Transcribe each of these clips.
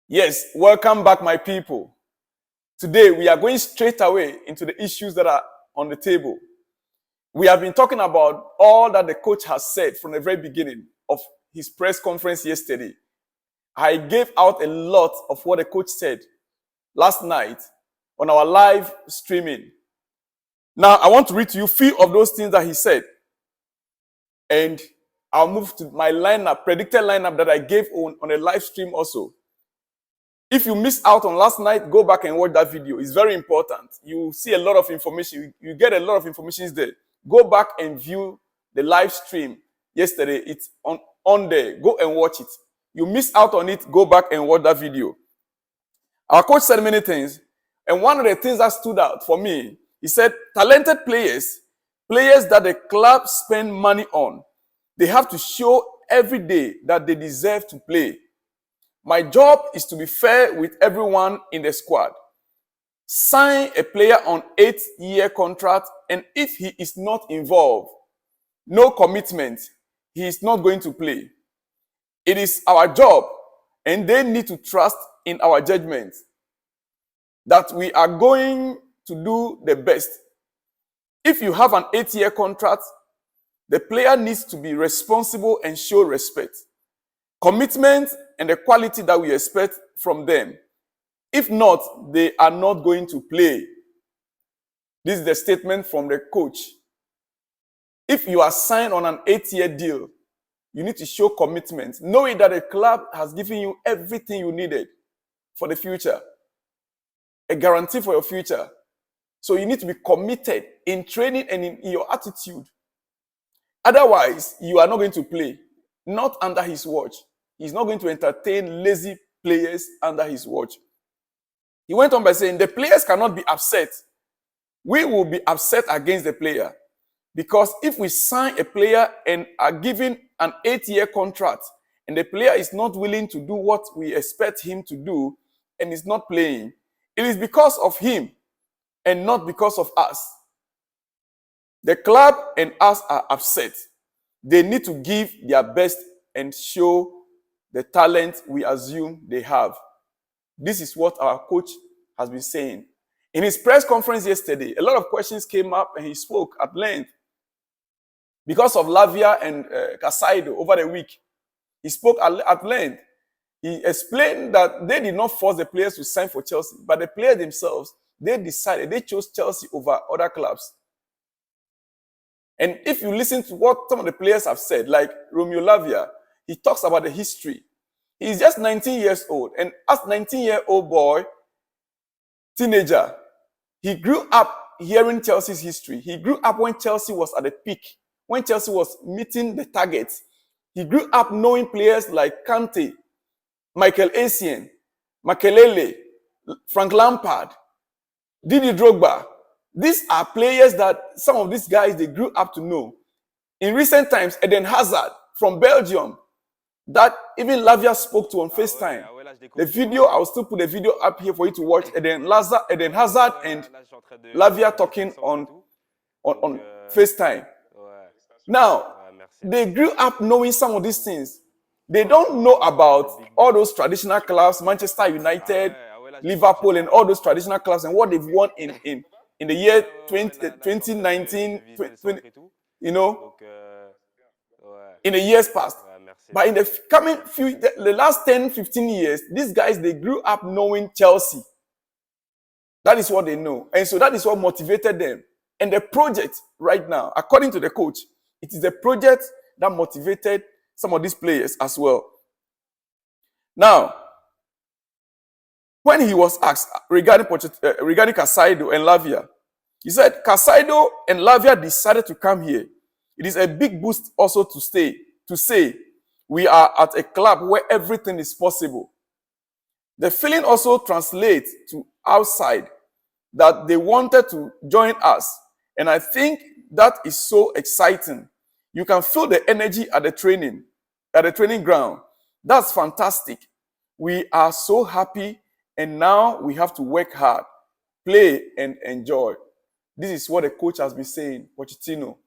Yes, welcome back, my people. Today, we are going straight away into the issues that are on the table. We have been talking about all that the coach has said from the very beginning of his press conference yesterday. I gave out a lot of what the coach said last night on our live streaming. Now, I want to read to you a few of those things that he said. And I'll move to my lineup, predicted lineup that I gave on a live stream also. If you missed out on last night, go back and watch that video. It's very important. You see a lot of information. You get a lot of information there. Go back and view the live stream yesterday. It's on there. Go and watch it. You missed out on it, go back and watch that video. Our coach said many things. And one of the things that stood out for me, he said, talented players that the club spend money on, they have to show every day that they deserve to play. My job is to be fair with everyone in the squad. Sign a player on 8-year contract, and if he is not involved, no commitment, he is not going to play. It is our job, and they need to trust in our judgment that we are going to do the best. If you have an 8-year contract, the player needs to be responsible and show respect, commitment, and the quality that we expect from them. If not, they are not going to play. This is the statement from the coach. If you are signed on an 8-year deal, you need to show commitment, knowing that the club has given you everything you needed for the future, a guarantee for your future. So you need to be committed in training and in your attitude. Otherwise, you are not going to play, not under his watch. He's not going to entertain lazy players under his watch. He went on by saying, the players cannot be upset. We will be upset against the player. Because if we sign a player and are given an 8-year contract, and the player is not willing to do what we expect him to do, and is not playing, it is because of him and not because of us. The club and us are upset. They need to give their best and show the talent we assume they have. This is what our coach has been saying. In his press conference yesterday, a lot of questions came up and he spoke at length. Because of Lavia and Caicedo over the week, he spoke at length. He explained that they did not force the players to sign for Chelsea, but the players themselves, they chose Chelsea over other clubs. And if you listen to what some of the players have said, like Romeo Lavia, he talks about the history. He's just 19 years old. And as a 19-year-old boy, teenager, he grew up hearing Chelsea's history. He grew up when Chelsea was at the peak, when Chelsea was meeting the targets. He grew up knowing players like Kante, Michael Essien, Makelele, Frank Lampard, Didier Drogba. These are players that some of these guys, they grew up to know. In recent times, Eden Hazard from Belgium, that even Lavia spoke to on FaceTime. The video, I will still put the video up here for you to watch. Eden Hazard and Lavia talking on FaceTime. Now, they grew up knowing some of these things. They don't know about all those traditional clubs, Manchester United, Liverpool, and all those traditional clubs and what they've won in the year 2019, 20, you know, in the years past. But in the coming the last 10, 15 years, these guys, they grew up knowing Chelsea. That is what they know. And so that is what motivated them. And the project right now, according to the coach, it is the project that motivated some of these players as well. Now, when he was asked regarding Caicedo and Lavia, he said, Caicedo and Lavia decided to come here. It is a big boost also to say, we are at a club where everything is possible. The feeling also translates to outside that they wanted to join us. And I think that is so exciting. You can feel the energy at the training ground. That's fantastic. We are so happy, and now we have to work hard, play, and enjoy. This is what the coach has been saying, Pochettino.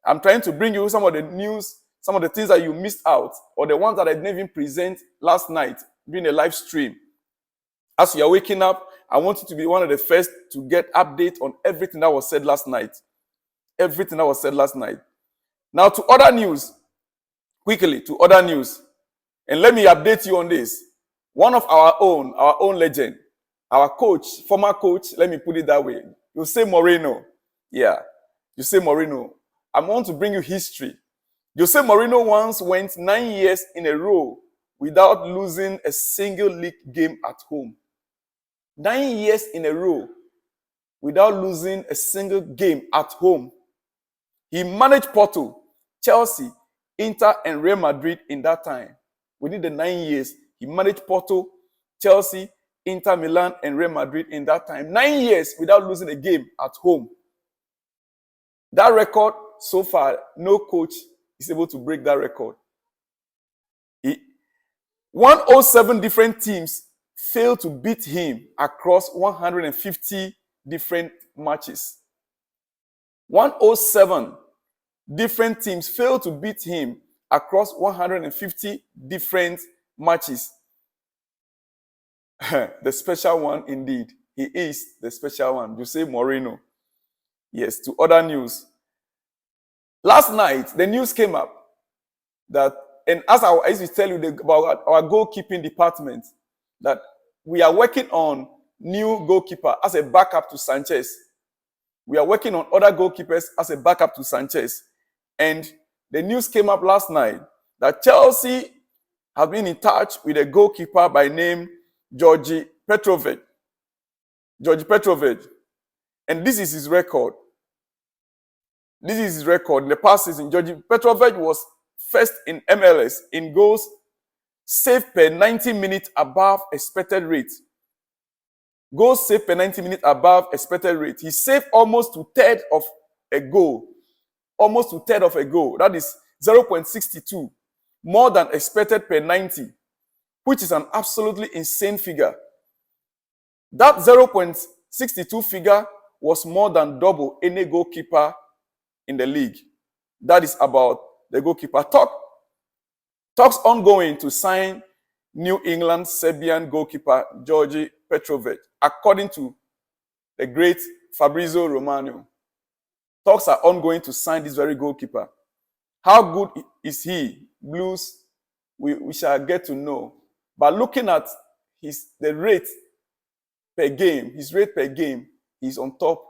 I'm trying to bring you some of the news, some of the things that you missed out, or the ones that I didn't even present last night during the live stream. As you are waking up, I want you to be one of the first to get update on everything that was said last night. Everything that was said last night. Now to other news. Quickly, to other news. And let me update you on this. One of our own legend, our coach, former coach, let me put it that way. Jose Mourinho. Yeah, Jose Mourinho. I want to bring you history. Jose Mourinho once went 9 years in a row without losing a single league game at home. 9 years in a row without losing a single game at home. He managed Porto, Chelsea, Inter, and Real Madrid in that time. Within the 9 years, he managed Porto, Chelsea, Inter Milan, and Real Madrid in that time. 9 years without losing a game at home. That record, so far, no coach is able to break that record. 107 different teams failed to beat him across 150 different matches. 107 different teams failed to beat him across 150 different matches. The special one indeed. He is the special one, Jose Mourinho. Yes, to other news. Last night, the news came up that, and as I used to tell you about our goalkeeping department, that we are working on new goalkeeper as a backup to Sanchez. We are working on other goalkeepers as a backup to Sanchez. And the news came up last night that Chelsea has been in touch with a goalkeeper by name Georgi Petrovic. Georgi Petrovic. And this is his record. This is his record. In the past season, Georgi Petrovic was first in MLS in goals saved per 90 minutes above expected rate. Goals saved per 90 minutes above expected rate. He saved almost to third of a goal. Almost to third of a goal. That is 0.62. More than expected per 90. Which is an absolutely insane figure. That 0.62 figure was more than double any goalkeeper in the league. That is about the goalkeeper. Talks ongoing to sign New England Serbian goalkeeper Georgi Petrovic, according to the great Fabrizio Romano. Talks are ongoing to sign this very goalkeeper. How good is he? Blues, we shall get to know. But looking at the rate per game, his rate per game, he's on top.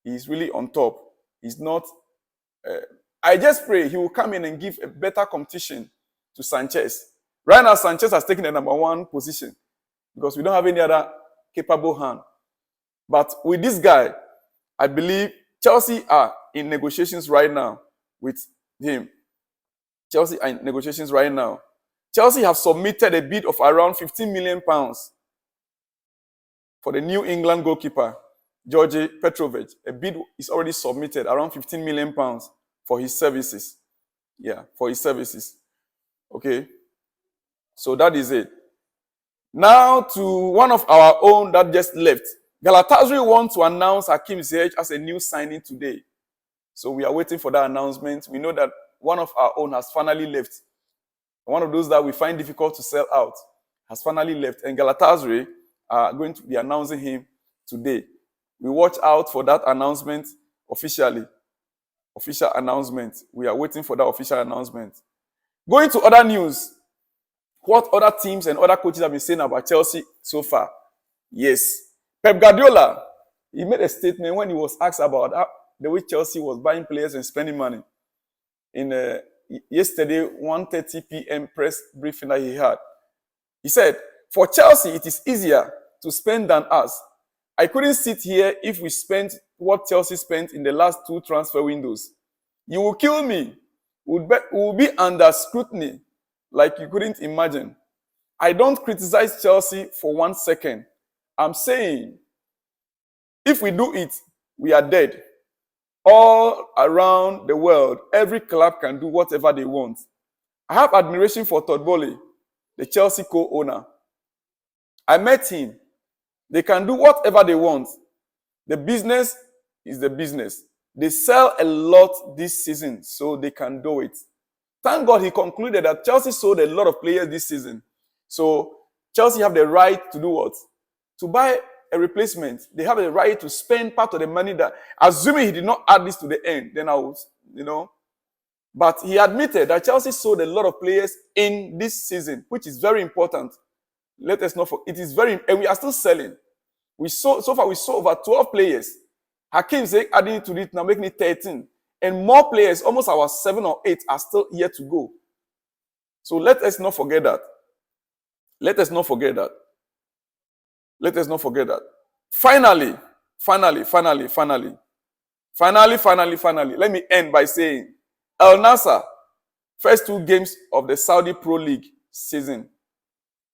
He's really on top. He's not. I just pray he will come in and give a better competition to Sanchez. Right now, Sanchez has taken the number one position because we don't have any other capable hand. But with this guy, I believe Chelsea are in negotiations right now with him. Chelsea are in negotiations right now. Chelsea have submitted a bid of around £15 million for the New England goalkeeper, Georgi Petrovic. A bid is already submitted, around £15 million for his services. Yeah, for his services. Okay. So that is it. Now to one of our own that just left. Galatasaray want to announce Hakim Ziyech as a new signing today. So we are waiting for that announcement. We know that one of our own has finally left. One of those that we find difficult to sell out has finally left. And Galatasaray are going to be announcing him today. We watch out for that announcement officially. Official announcement. We are waiting for that official announcement. Going to other news. What other teams and other coaches have been saying about Chelsea so far? Yes. Pep Guardiola, he made a statement when he was asked about the way Chelsea was buying players and spending money. In yesterday, 1:30 p.m. press briefing that he had. He said, for Chelsea, it is easier to spend than us. I couldn't sit here if we spent what Chelsea spent in the last 2 transfer windows. You will kill me. We will be under scrutiny like you couldn't imagine. I don't criticize Chelsea for 1 second. I'm saying, if we do it, we are dead. All around the world, every club can do whatever they want. I have admiration for Todd Boehly, the Chelsea co-owner. I met him. They can do whatever they want. The business is the business. They sell a lot this season, so they can do it. Thank God he concluded that Chelsea sold a lot of players this season. So Chelsea have the right to do what? to buy a replacement. They have a right to spend part of the money that, assuming he did not add this to the end, then I would, But he admitted that Chelsea sold a lot of players in this season, which is very important. Let us not forget. It is very, and we are still selling. So far we sold over 12 players. Hakim said adding to it now, making it 13. And more players, almost our 7 or 8, are still yet to go. So let us not forget that. Let us not forget that. Let us not forget that. Finally, let me end by saying, Al Nassr, first 2 games of the Saudi Pro League season.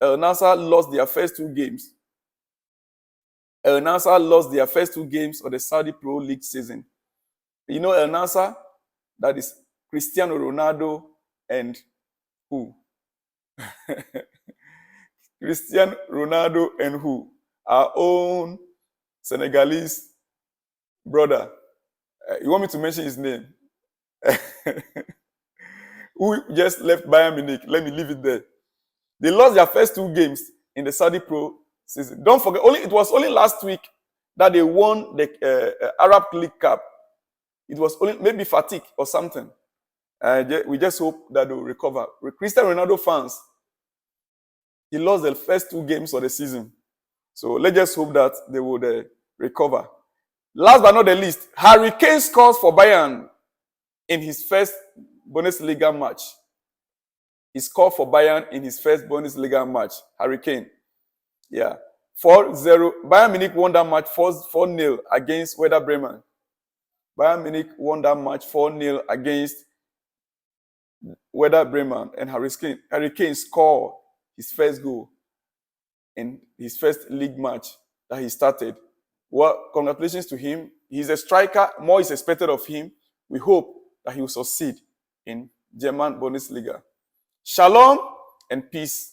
Al Nassr lost their first 2 games. Al Nassr lost their first 2 games of the Saudi Pro League season. You know Al Nassr? That is Cristiano Ronaldo and who? Cristiano Ronaldo and who? Our own Senegalese brother. You want me to mention his name? Who just left Bayern Munich. Let me leave it there. They lost their first 2 games in the Saudi Pro season. Don't forget, it was only last week that they won the Arab League Cup. It was only maybe fatigue or something. We just hope that they will recover. Cristiano Ronaldo fans, he lost the first 2 games of the season. So let's just hope that they would recover. Last but not the least, Harry Kane scores for Bayern in his first Bundesliga match. He scored for Bayern in his first Bundesliga match. Harry Kane. Yeah. 4-0. Bayern Munich won that match 4-0 against Werder Bremen. Bayern Munich won that match 4-0 against Werder Bremen. And Harry Kane scored his first goal in his first league match that he started. Well, congratulations to him. He's a striker. More is expected of him. We hope that he will succeed in German Bundesliga. Shalom and peace.